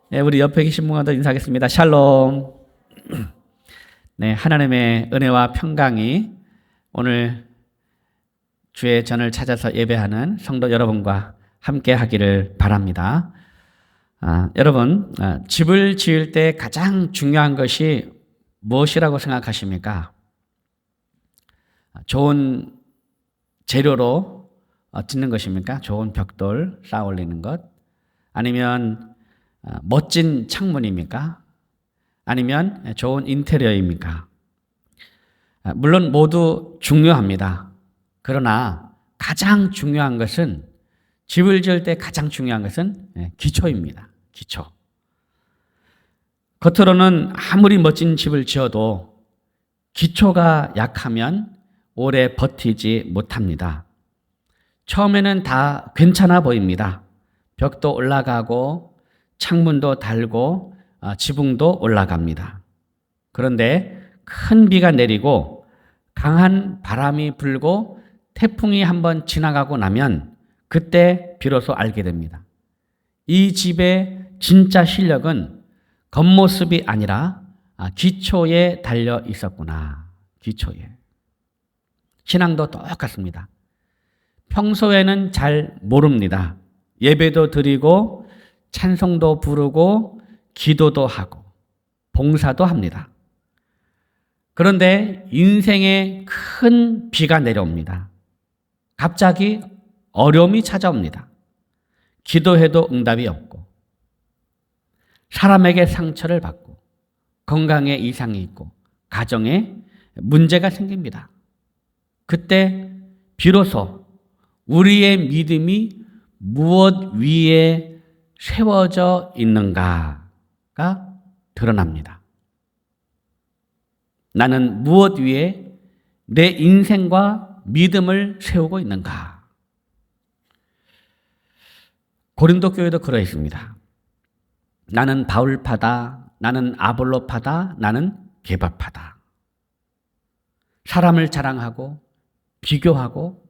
네, 우리 옆에 계신 분과도 인사하겠습니다. 샬롬. 네, 하나님의 은혜와 평강이 오늘 주의 전을 찾아서 예배하는 성도 여러분과 함께 하기를 바랍니다. 여러분, 집을 지을 때 가장 중요한 것이 무엇이라고 생각하십니까? 좋은 재료로 짓는 것입니까? 좋은 벽돌 쌓아 올리는 것? 아니면 멋진 창문입니까? 아니면 좋은 인테리어입니까? 물론 모두 중요합니다. 그러나 가장 중요한 것은, 집을 지을 때 가장 중요한 것은 기초입니다. 기초. 겉으로는 아무리 멋진 집을 지어도 기초가 약하면 오래 버티지 못합니다. 처음에는 다 괜찮아 보입니다. 벽도 올라가고 창문도 달고 지붕도 올라갑니다. 그런데 큰 비가 내리고 강한 바람이 불고 태풍이 한번 지나가고 나면 그때 비로소 알게 됩니다. 이 집의 진짜 실력은 겉모습이 아니라 기초에 달려 있었구나. 기초에. 신앙도 똑같습니다. 평소에는 잘 모릅니다. 예배도 드리고 찬송도 부르고 기도도 하고 봉사도 합니다. 그런데 인생에 큰 비가 내려옵니다. 갑자기 어려움이 찾아옵니다. 기도해도 응답이 없고 사람에게 상처를 받고 건강에 이상이 있고 가정에 문제가 생깁니다. 그때 비로소 우리의 믿음이 무엇 위에 세워져 있는가가 드러납니다. 나는 무엇 위에 내 인생과 믿음을 세우고 있는가? 고린도 교회도 그러했습니다. 나는 바울파다, 나는 아볼로파다, 나는 게바파다. 사람을 자랑하고 비교하고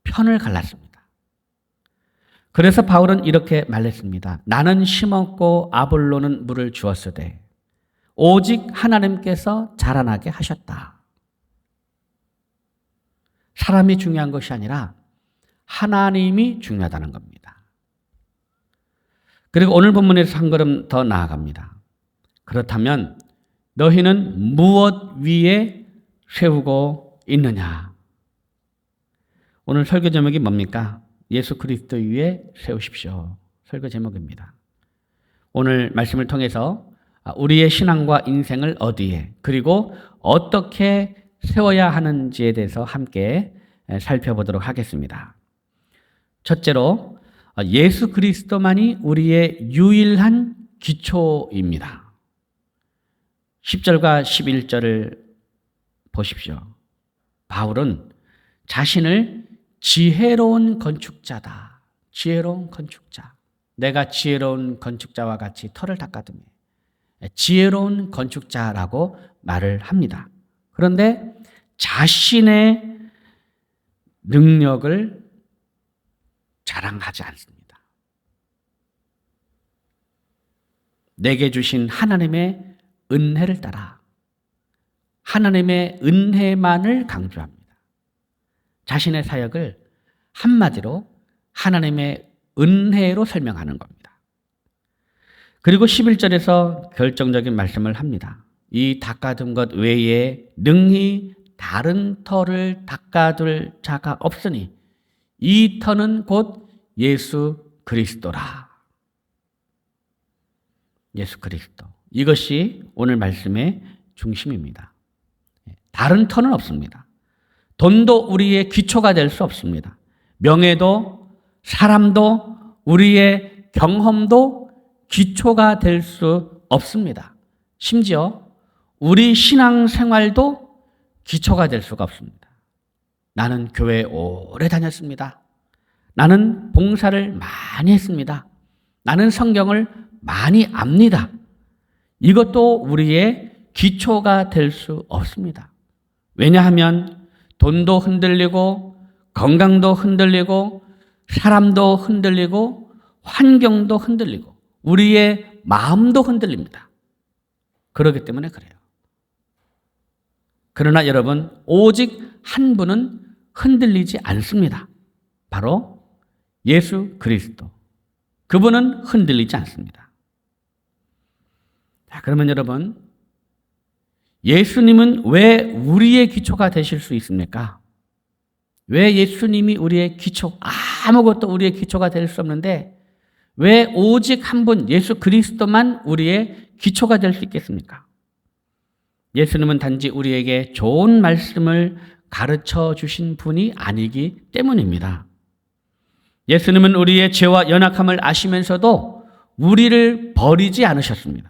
편을 갈랐습니다. 그래서 바울은 이렇게 말했습니다. 나는 심었고 아볼로는 물을 주었으되 오직 하나님께서 자라나게 하셨다. 사람이 중요한 것이 아니라 하나님이 중요하다는 겁니다. 그리고 오늘 본문에서 한 걸음 더 나아갑니다. 그렇다면 너희는 무엇 위에 세우고 있느냐? 오늘 설교 제목이 뭡니까? 예수 그리스도 위에 세우십시오. 설교 제목입니다. 오늘 말씀을 통해서 우리의 신앙과 인생을 어디에 그리고 어떻게 세워야 하는지에 대해서 함께 살펴보도록 하겠습니다. 첫째로 예수 그리스도만이 우리의 유일한 기초입니다. 10절과 11절을 보십시오. 바울은 자신을 지혜로운 건축자다. 지혜로운 건축자. 내가 지혜로운 건축자와 같이 터를 닦아두며 지혜로운 건축자라고 말을 합니다. 그런데 자신의 능력을 자랑하지 않습니다. 내게 주신 하나님의 은혜를 따라 하나님의 은혜만을 강조합니다. 자신의 사역을 한마디로 하나님의 은혜로 설명하는 겁니다. 그리고 11절에서 결정적인 말씀을 합니다. 이 닦아둔 것 외에 능히 다른 터를 닦아둘 자가 없으니 이 터는 곧 예수 그리스도라. 예수 그리스도. 이것이 오늘 말씀의 중심입니다. 다른 터는 없습니다. 돈도 우리의 기초가 될 수 없습니다. 명예도 사람도 우리의 경험도 기초가 될 수 없습니다. 심지어 우리 신앙생활도 기초가 될 수가 없습니다. 나는 교회에 오래 다녔습니다. 나는 봉사를 많이 했습니다. 나는 성경을 많이 압니다. 이것도 우리의 기초가 될 수 없습니다. 왜냐하면 돈도 흔들리고 건강도 흔들리고 사람도 흔들리고 환경도 흔들리고 우리의 마음도 흔들립니다. 그렇기 때문에 그래요. 그러나 여러분, 오직 한 분은 흔들리지 않습니다. 바로 예수 그리스도. 그분은 흔들리지 않습니다. 자, 그러면 여러분, 예수님은 왜 우리의 기초가 되실 수 있습니까? 왜 예수님이 우리의 기초, 아무것도 우리의 기초가 될 수 없는데 왜 오직 한 분, 예수 그리스도만 우리의 기초가 될 수 있겠습니까? 예수님은 단지 우리에게 좋은 말씀을 가르쳐 주신 분이 아니기 때문입니다. 예수님은 우리의 죄와 연약함을 아시면서도 우리를 버리지 않으셨습니다.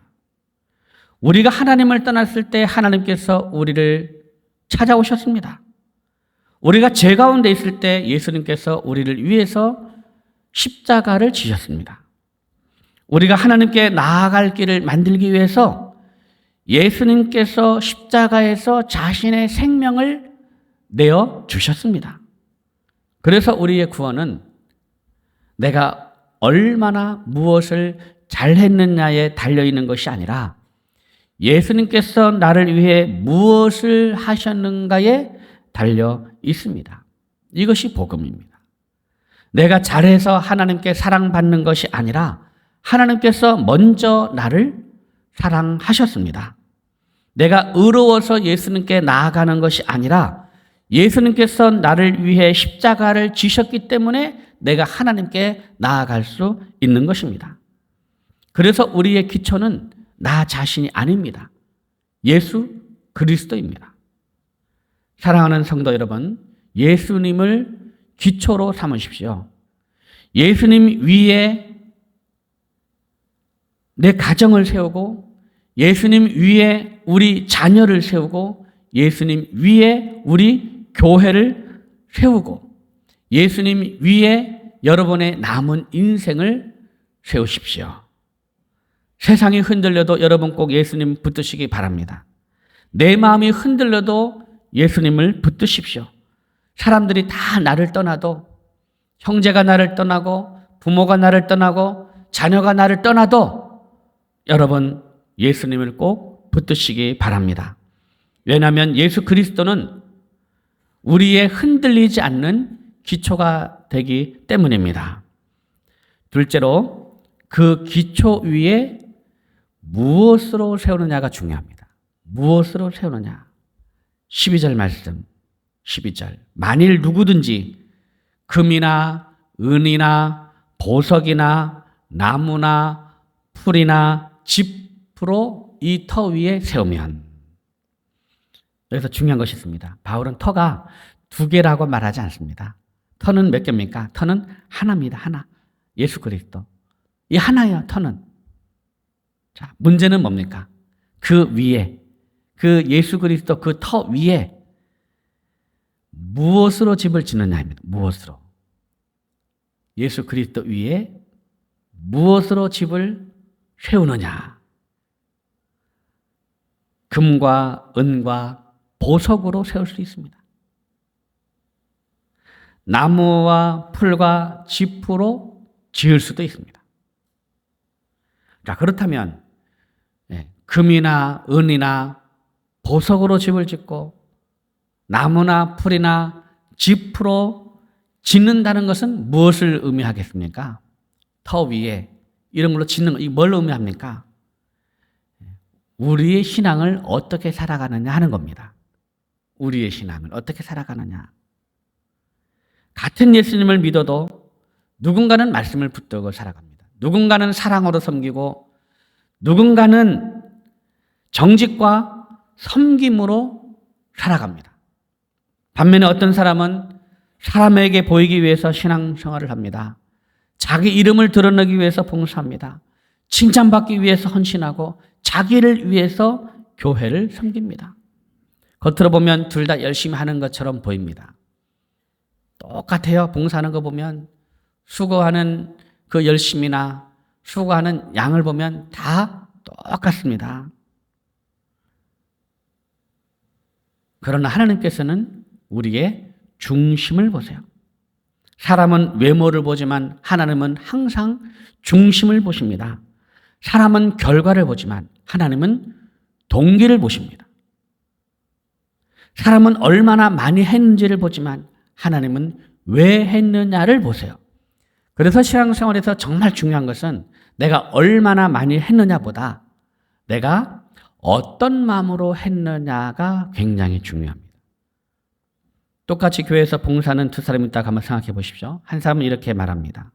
우리가 하나님을 떠났을 때 하나님께서 우리를 찾아오셨습니다. 우리가 죄 가운데 있을 때 예수님께서 우리를 위해서 십자가를 지셨습니다. 우리가 하나님께 나아갈 길을 만들기 위해서 예수님께서 십자가에서 자신의 생명을 내어 주셨습니다. 그래서 우리의 구원은 내가 얼마나 무엇을 잘했느냐에 달려있는 것이 아니라 예수님께서 나를 위해 무엇을 하셨는가에 달려 있습니다. 이것이 복음입니다. 내가 잘해서 하나님께 사랑받는 것이 아니라 하나님께서 먼저 나를 사랑하셨습니다. 내가 의로워서 예수님께 나아가는 것이 아니라 예수님께서 나를 위해 십자가를 지셨기 때문에 내가 하나님께 나아갈 수 있는 것입니다. 그래서 우리의 기초는 나 자신이 아닙니다. 예수 그리스도입니다. 사랑하는 성도 여러분, 예수님을 기초로 삼으십시오. 예수님 위에 내 가정을 세우고 예수님 위에 우리 자녀를 세우고 예수님 위에 우리 교회를 세우고 예수님 위에 여러분의 남은 인생을 세우십시오. 세상이 흔들려도 여러분 꼭 예수님 붙드시기 바랍니다. 내 마음이 흔들려도 예수님을 붙드십시오. 사람들이 다 나를 떠나도, 형제가 나를 떠나고 부모가 나를 떠나고 자녀가 나를 떠나도 여러분 예수님을 꼭 붙드시기 바랍니다. 왜냐하면 예수 그리스도는 우리의 흔들리지 않는 기초가 되기 때문입니다. 둘째로 그 기초 위에 무엇으로 세우느냐가 중요합니다. 무엇으로 세우느냐. 12절 말씀, 12절. 만일 누구든지 금이나 은이나 보석이나 나무나 풀이나 짚으로 이 터 위에 세우면. 여기서 중요한 것이 있습니다. 바울은 터가 두 개라고 말하지 않습니다. 터는 몇 개입니까? 터는 하나입니다. 하나. 예수 그리스도. 이 하나예요, 터는. 자, 문제는 뭡니까? 그 위에, 그 예수 그리스도 그 터 위에 무엇으로 집을 짓느냐입니다. 무엇으로. 예수 그리스도 위에 무엇으로 집을 세우느냐. 금과 은과 보석으로 세울 수 있습니다. 나무와 풀과 짚으로 지을 수도 있습니다. 자, 그렇다면 금이나 은이나 보석으로 집을 짓고 나무나 풀이나 짚으로 짓는다는 것은 무엇을 의미하겠습니까? 터 위에 이런 걸로 짓는 거, 이게 뭘 의미합니까? 우리의 신앙을 어떻게 살아가느냐 하는 겁니다. 우리의 신앙을 어떻게 살아가느냐. 같은 예수님을 믿어도 누군가는 말씀을 붙들고 살아갑니다. 누군가는 사랑으로 섬기고 누군가는 정직과 섬김으로 살아갑니다. 반면에 어떤 사람은 사람에게 보이기 위해서 신앙생활을 합니다. 자기 이름을 드러내기 위해서 봉사합니다. 칭찬받기 위해서 헌신하고 자기를 위해서 교회를 섬깁니다. 겉으로 보면 둘 다 열심히 하는 것처럼 보입니다. 똑같아요. 봉사하는 거 보면 수고하는 그 열심이나 수고하는 양을 보면 다 똑같습니다. 그러나 하나님께서는 우리의 중심을 보세요. 사람은 외모를 보지만 하나님은 항상 중심을 보십니다. 사람은 결과를 보지만 하나님은 동기를 보십니다. 사람은 얼마나 많이 했는지를 보지만 하나님은 왜 했느냐를 보세요. 그래서 신앙생활에서 정말 중요한 것은 내가 얼마나 많이 했느냐보다 내가 어떤 마음으로 했느냐가 굉장히 중요합니다. 똑같이 교회에서 봉사하는 두 사람이 있다고 한번 생각해 보십시오. 한 사람은 이렇게 말합니다.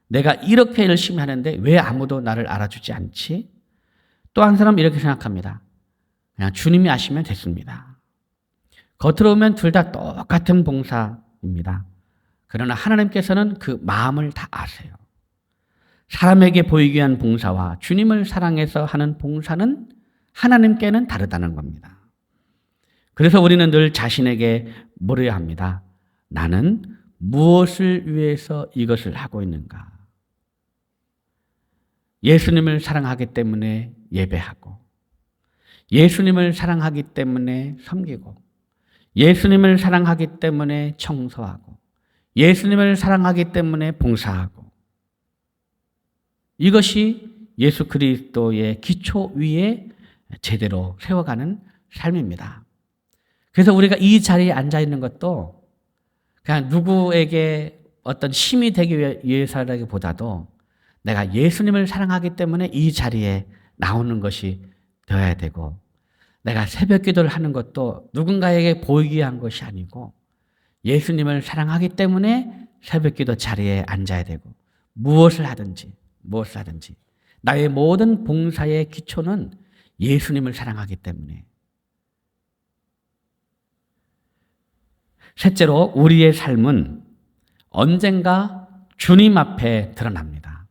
내가 이렇게 열심히 하는데 왜 아무도 나를 알아주지 않지? 또 한 사람은 이렇게 생각합니다. 그냥 주님이 아시면 됐습니다. 겉으로 보면 둘 다 똑같은 봉사입니다. 그러나 하나님께서는 그 마음을 다 아세요. 사람에게 보이기 위한 봉사와 주님을 사랑해서 하는 봉사는 하나님께는 다르다는 겁니다. 그래서 우리는 늘 자신에게 물어야 합니다. 나는 무엇을 위해서 이것을 하고 있는가? 예수님을 사랑하기 때문에 예배하고, 예수님을 사랑하기 때문에 섬기고, 예수님을 사랑하기 때문에 청소하고, 예수님을 사랑하기 때문에 봉사하고, 이것이 예수 그리스도의 기초 위에 제대로 세워가는 삶입니다. 그래서 우리가 이 자리에 앉아 있는 것도 그냥 누구에게 어떤 힘이 되기 위해서라기보다도 내가 예수님을 사랑하기 때문에 이 자리에 나오는 것이 되어야 되고, 내가 새벽 기도를 하는 것도 누군가에게 보이기 위한 것이 아니고 예수님을 사랑하기 때문에 새벽 기도 자리에 앉아야 되고, 무엇을 하든지 나의 모든 봉사의 기초는 예수님을 사랑하기 때문에. 셋째로 우리의 삶은 언젠가 주님 앞에 드러납니다.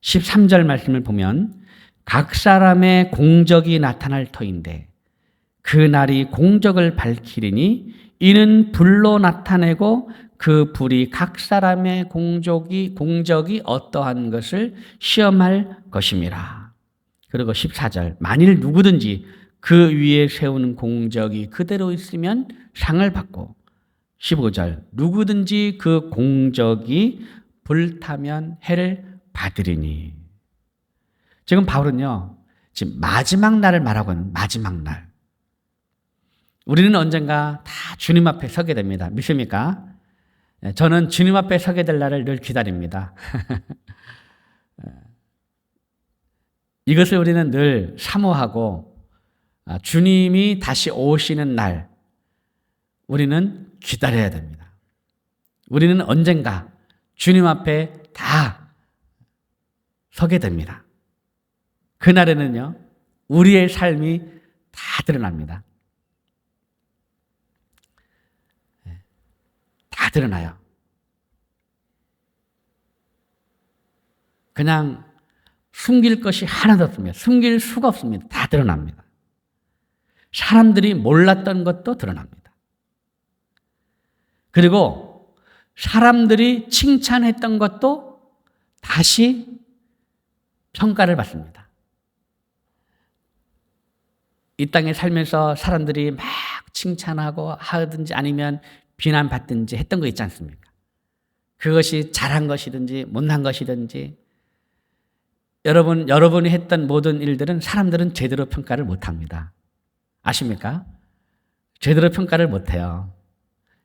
13절 말씀을 보면 각 사람의 공적이 나타날 터인데 그 날이 공적을 밝히리니 이는 불로 나타내고 그 불이 각 사람의 공적이 어떠한 것을 시험할 것임이라. 그리고 14절 만일 누구든지 그 위에 세우는 공적이 그대로 있으면 상을 받고, 15절 누구든지 그 공적이 불타면 해를 받으리니. 지금 바울은요, 지금 마지막 날을 말하고 있는 마지막 날. 우리는 언젠가 다 주님 앞에 서게 됩니다. 믿습니까? 저는 주님 앞에 서게 될 날을 늘 기다립니다. 이것을 우리는 늘 사모하고, 주님이 다시 오시는 날 우리는 기다려야 됩니다. 우리는 언젠가 주님 앞에 다 서게 됩니다. 그날에는요, 우리의 삶이 다 드러납니다. 다 드러나요. 그냥 숨길 것이 하나도 없습니다. 숨길 수가 없습니다. 다 드러납니다. 사람들이 몰랐던 것도 드러납니다. 그리고 사람들이 칭찬했던 것도 다시 평가를 받습니다. 이 땅에 살면서 사람들이 막 칭찬하고 하든지 아니면 비난받든지 했던 거 있지 않습니까? 그것이 잘한 것이든지 못한 것이든지, 여러분이 했던 모든 일들은 사람들은 제대로 평가를 못합니다. 아십니까? 제대로 평가를 못해요.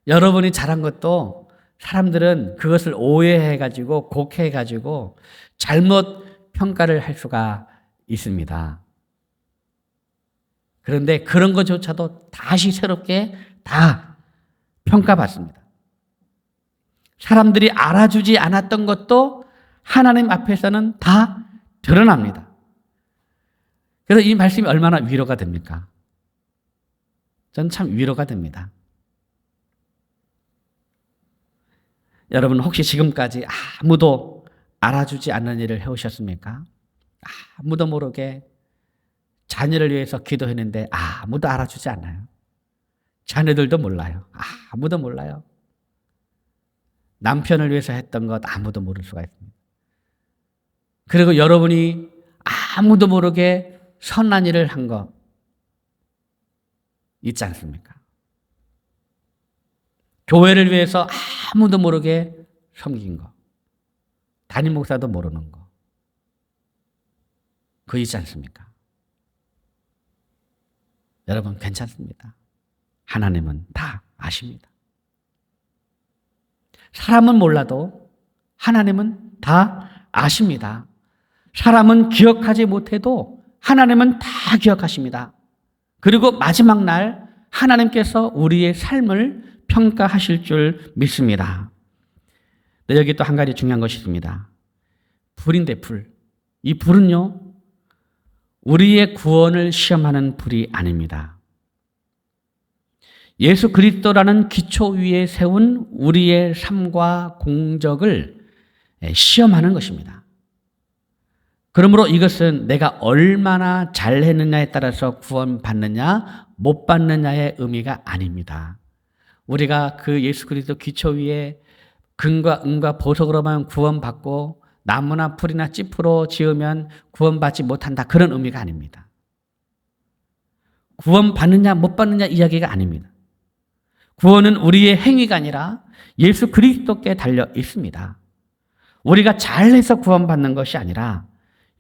여러분이 잘한 것도 사람들은 그것을 오해해가지고 곡해가지고 잘못 평가를 할 수가 있습니다. 그런데 그런 것조차도 다시 새롭게 다 평가받습니다. 사람들이 알아주지 않았던 것도 하나님 앞에서는 다 드러납니다. 그래서 이 말씀이 얼마나 위로가 됩니까? 전 참 위로가 됩니다. 여러분 혹시 지금까지 아무도 알아주지 않는 일을 해오셨습니까? 아무도 모르게 자녀를 위해서 기도했는데 아무도 알아주지 않아요. 자녀들도 몰라요. 아무도 몰라요. 남편을 위해서 했던 것 아무도 모를 수가 있습니다. 그리고 여러분이 아무도 모르게 선한 일을 한 거 있지 않습니까? 교회를 위해서 아무도 모르게 섬긴 거, 담임 목사도 모르는 거. 그거 있지 않습니까? 여러분 괜찮습니다. 하나님은 다 아십니다. 사람은 몰라도 하나님은 다 아십니다. 사람은 기억하지 못해도 하나님은 다 기억하십니다. 그리고 마지막 날 하나님께서 우리의 삶을 평가하실 줄 믿습니다. 네, 여기 또 한 가지 중요한 것이 있습니다. 불인데 불. 이 불은요, 우리의 구원을 시험하는 불이 아닙니다. 예수 그리스도라는 기초 위에 세운 우리의 삶과 공적을 시험하는 것입니다. 그러므로 이것은 내가 얼마나 잘했느냐에 따라서 구원받느냐 못 받느냐의 의미가 아닙니다. 우리가 그 예수 그리스도 기초 위에 금과 은과 보석으로만 구원받고 나무나 풀이나 짚으로 지으면 구원받지 못한다, 그런 의미가 아닙니다. 구원받느냐 못 받느냐 이야기가 아닙니다. 구원은 우리의 행위가 아니라 예수 그리스도께 달려 있습니다. 우리가 잘해서 구원받는 것이 아니라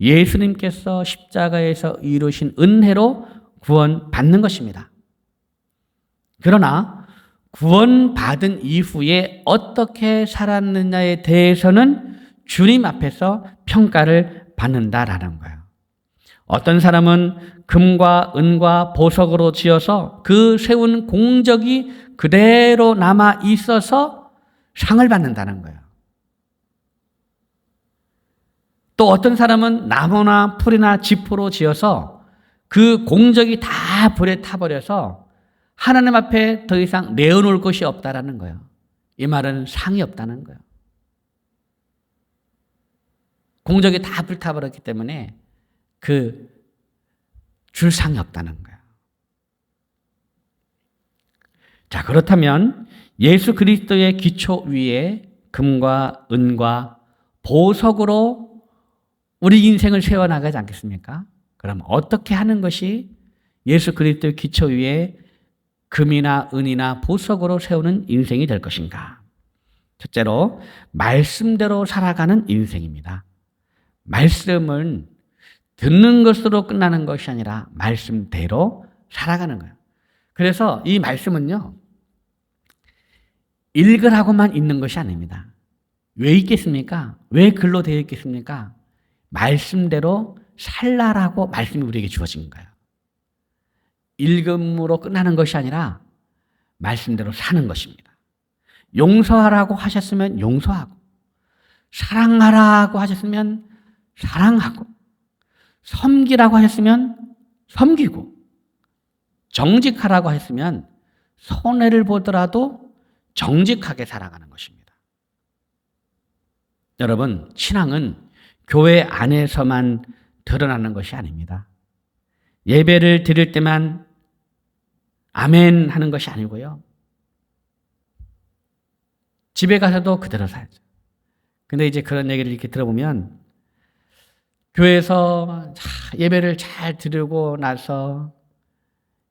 예수님께서 십자가에서 이루신 은혜로 구원받는 것입니다. 그러나 구원받은 이후에 어떻게 살았느냐에 대해서는 주님 앞에서 평가를 받는다라는 거예요. 어떤 사람은 금과 은과 보석으로 지어서 그 세운 공적이 그대로 남아 있어서 상을 받는다는 거예요. 또 어떤 사람은 나무나 풀이나 짚으로 지어서 그 공적이 다 불에 타버려서 하나님 앞에 더 이상 내어놓을 것이 없다라는 거예요. 이 말은 상이 없다는 거예요. 공적이 다 불타버렸기 때문에 그 줄 상이 없다는 거예요. 자, 그렇다면 예수 그리스도의 기초 위에 금과 은과 보석으로 우리 인생을 세워나가지 않겠습니까? 그럼 어떻게 하는 것이 예수 그리스도의 기초 위에 금이나 은이나 보석으로 세우는 인생이 될 것인가? 첫째로 말씀대로 살아가는 인생입니다. 말씀은 듣는 것으로 끝나는 것이 아니라 말씀대로 살아가는 거예요. 그래서 이 말씀은요, 읽으라고만 있는 것이 아닙니다. 왜 있겠습니까? 왜 글로 되어 있겠습니까? 말씀대로 살라라고 말씀이 우리에게 주어진 거예요. 읽음으로 끝나는 것이 아니라 말씀대로 사는 것입니다. 용서하라고 하셨으면 용서하고, 사랑하라고 하셨으면 사랑하고, 섬기라고 하셨으면 섬기고, 정직하라고 했으면 손해를 보더라도 정직하게 살아가는 것입니다. 여러분, 신앙은 교회 안에서만 드러나는 것이 아닙니다. 예배를 드릴 때만 아멘 하는 것이 아니고요. 집에 가서도 그대로 살죠. 근데 이제 그런 얘기를 이렇게 들어보면 교회에서 예배를 잘 드리고 나서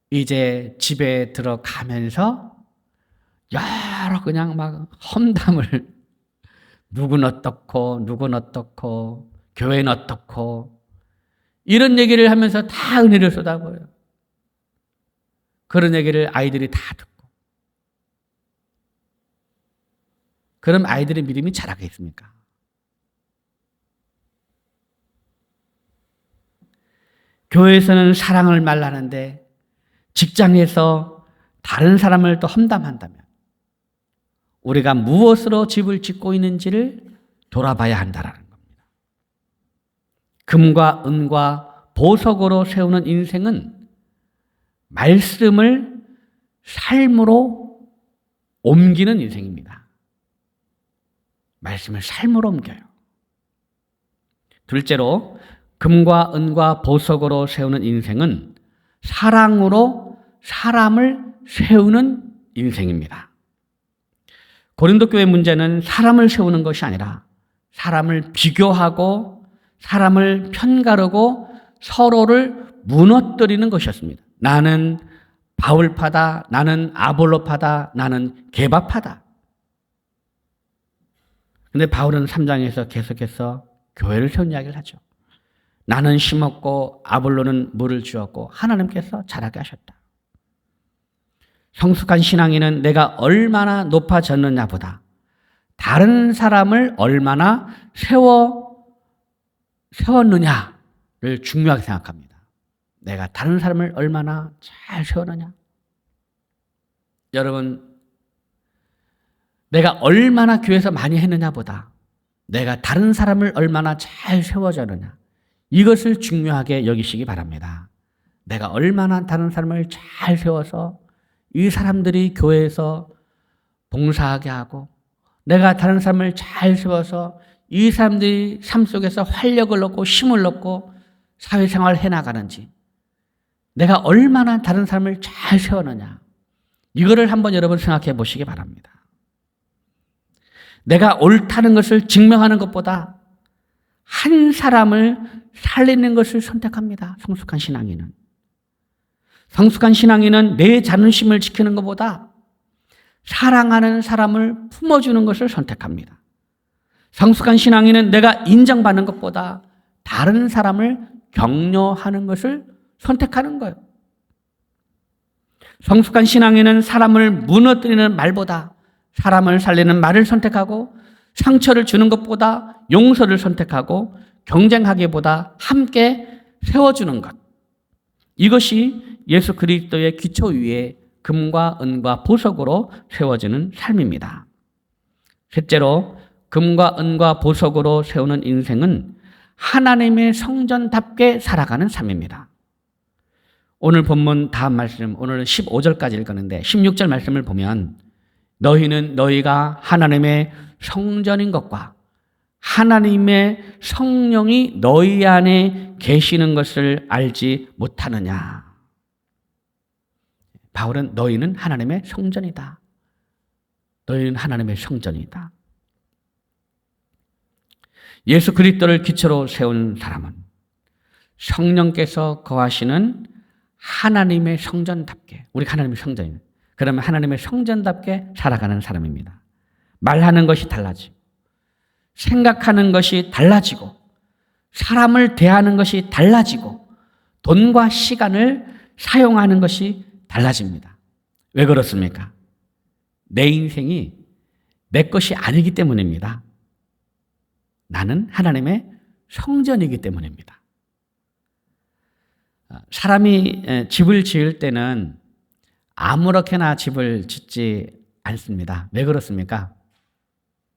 이제 집에 들어가면서 여러 그냥 막 험담을 누군 어떻고 누군 어떻고 교회는 어떻고 이런 얘기를 하면서 다 은혜를 쏟아버려요. 그런 얘기를 아이들이 다 듣고. 그럼 아이들의 믿음이 자라겠습니까? 교회에서는 사랑을 말하는데 직장에서 다른 사람을 또 험담한다면 우리가 무엇으로 집을 짓고 있는지를 돌아봐야 한다는 겁니다. 금과 은과 보석으로 세우는 인생은 말씀을 삶으로 옮기는 인생입니다. 말씀을 삶으로 옮겨요. 둘째로 금과 은과 보석으로 세우는 인생은 사랑으로 사람을 세우는 인생입니다. 고린도 교회 문제는 사람을 세우는 것이 아니라 사람을 비교하고 사람을 편가르고 서로를 무너뜨리는 것이었습니다. 나는 바울파다, 나는 아볼로파다, 나는 게바파다. 근데 바울은 3장에서 계속해서 교회를 세운 이야기를 하죠. 나는 심었고 아볼로는 물을 주었고 하나님께서 자라게 하셨다. 성숙한 신앙인은 내가 얼마나 높아졌느냐보다 다른 사람을 얼마나 세웠느냐를 중요하게 생각합니다. 내가 다른 사람을 얼마나 잘 세웠느냐. 여러분, 내가 얼마나 교회에서 많이 했느냐보다 내가 다른 사람을 얼마나 잘 세워줬느냐, 이것을 중요하게 여기시기 바랍니다. 내가 얼마나 다른 사람을 잘 세워서 이 사람들이 교회에서 봉사하게 하고, 내가 다른 사람을 잘 세워서 이 사람들이 삶 속에서 활력을 얻고 힘을 얻고 사회생활을 해나가는지, 내가 얼마나 다른 사람을 잘 세웠느냐, 이거를 한번 여러분 생각해 보시기 바랍니다. 내가 옳다는 것을 증명하는 것보다 한 사람을 살리는 것을 선택합니다. 성숙한 신앙인은. 성숙한 신앙인은 내 자존심을 지키는 것보다 사랑하는 사람을 품어주는 것을 선택합니다. 성숙한 신앙인은 내가 인정받는 것보다 다른 사람을 격려하는 것을 선택하는 거예요. 성숙한 신앙인은 사람을 무너뜨리는 말보다 사람을 살리는 말을 선택하고, 상처를 주는 것보다 용서를 선택하고, 경쟁하기보다 함께 세워주는 것. 이것이 예수 그리스도의 기초 위에 금과 은과 보석으로 세워지는 삶입니다. 셋째로, 금과 은과 보석으로 세우는 인생은 하나님의 성전답게 살아가는 삶입니다. 오늘 본문 다음 말씀, 오늘은 15절까지 읽었는데 16절 말씀을 보면, 너희는 너희가 하나님의 성전인 것과 하나님의 성령이 너희 안에 계시는 것을 알지 못하느냐. 바울은 너희는 하나님의 성전이다. 너희는 하나님의 성전이다. 예수 그리스도를 기초로 세운 사람은 성령께서 거하시는 하나님의 성전답게, 우리 하나님의 성전입니다. 그러면 하나님의 성전답게 살아가는 사람입니다. 말하는 것이 달라지고, 생각하는 것이 달라지고, 사람을 대하는 것이 달라지고, 돈과 시간을 사용하는 것이 달라집니다. 왜 그렇습니까? 내 인생이 내 것이 아니기 때문입니다. 나는 하나님의 성전이기 때문입니다. 사람이 집을 지을 때는 아무렇게나 집을 짓지 않습니다. 왜 그렇습니까?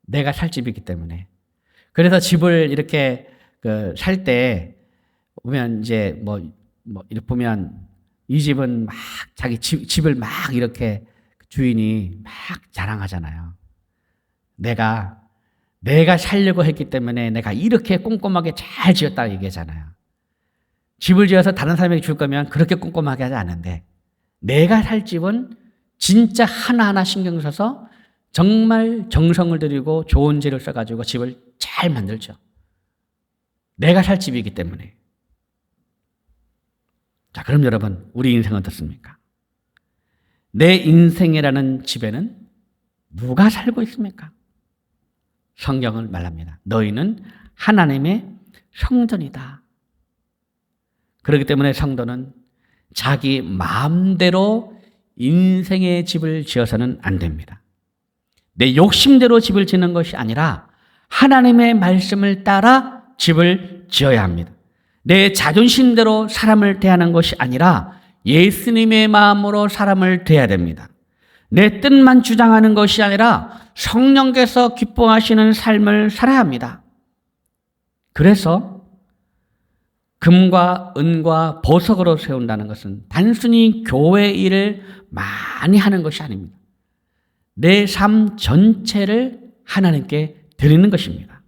내가 살 집이기 때문에. 그래서 집을 이렇게 살 때 보면 이제 이렇게 보면 이 집은 막 자기 집을 막 이렇게 주인이 막 자랑하잖아요. 내가 살려고 했기 때문에 내가 이렇게 꼼꼼하게 잘 지었다 얘기하잖아요. 집을 지어서 다른 사람에게 줄 거면 그렇게 꼼꼼하게 하지 않는데, 내가 살 집은 진짜 하나하나 신경 써서 정말 정성을 들이고 좋은 재료를 써가지고 집을 잘 만들죠. 내가 살 집이기 때문에. 자, 그럼 여러분, 우리 인생은 어떻습니까? 내 인생이라는 집에는 누가 살고 있습니까? 성경은 말합니다. 너희는 하나님의 성전이다. 그렇기 때문에 성도는 자기 마음대로 인생의 집을 지어서는 안 됩니다. 내 욕심대로 집을 짓는 것이 아니라 하나님의 말씀을 따라 집을 지어야 합니다. 내 자존심대로 사람을 대하는 것이 아니라 예수님의 마음으로 사람을 대해야 됩니다. 내 뜻만 주장하는 것이 아니라 성령께서 기뻐하시는 삶을 살아야 합니다. 그래서 금과 은과 보석으로 세운다는 것은 단순히 교회 일을 많이 하는 것이 아닙니다. 내 삶 전체를 하나님께 드리는 것입니다.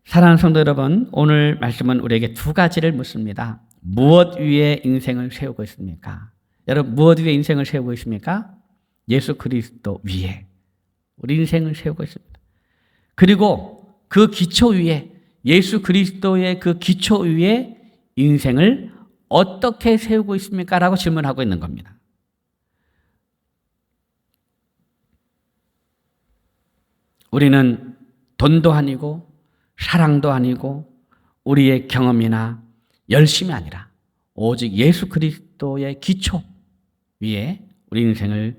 사랑하는 성도 여러분, 오늘 말씀은 우리에게 두 가지를 묻습니다. 무엇 위에 인생을 세우고 있습니까? 여러분, 무엇 위에 인생을 세우고 있습니까? 예수 그리스도 위에 우리 인생을 세우고 있습니다. 그리고 그 기초 위에, 예수 그리스도의 그 기초 위에 인생을 어떻게 세우고 있습니까? 라고 질문하고 있는 겁니다. 우리는 돈도 아니고 사랑도 아니고 우리의 경험이나 열심이 아니라 오직 예수 그리스도의 기초 위에 우리 인생을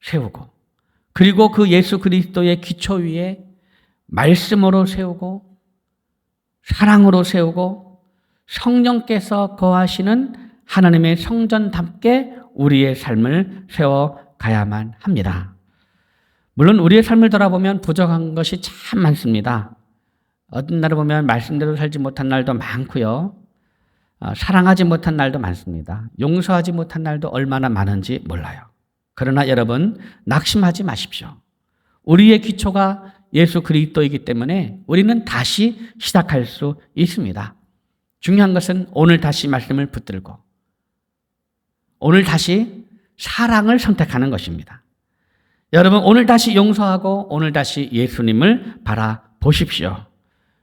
세우고, 그리고 그 예수 그리스도의 기초 위에 말씀으로 세우고 사랑으로 세우고 성령께서 거하시는 하나님의 성전답게 우리의 삶을 세워가야만 합니다. 물론 우리의 삶을 돌아보면 부족한 것이 참 많습니다. 어떤 날을 보면 말씀대로 살지 못한 날도 많고요. 사랑하지 못한 날도 많습니다. 용서하지 못한 날도 얼마나 많은지 몰라요. 그러나 여러분, 낙심하지 마십시오. 우리의 기초가 예수 그리스도이기 때문에 우리는 다시 시작할 수 있습니다. 중요한 것은 오늘 다시 말씀을 붙들고 오늘 다시 사랑을 선택하는 것입니다. 여러분, 오늘 다시 용서하고 오늘 다시 예수님을 바라보십시오.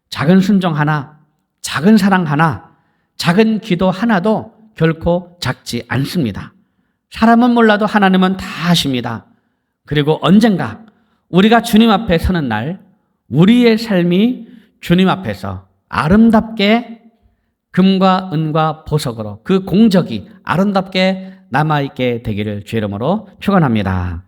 작은 순종 하나, 작은 사랑 하나, 작은 기도 하나도 결코 작지 않습니다. 사람은 몰라도 하나님은 다 아십니다. 그리고 언젠가 우리가 주님 앞에 서는 날 우리의 삶이 주님 앞에서 아름답게 금과 은과 보석으로 그 공적이 아름답게 남아있게 되기를 주의 이름으로 축원합니다.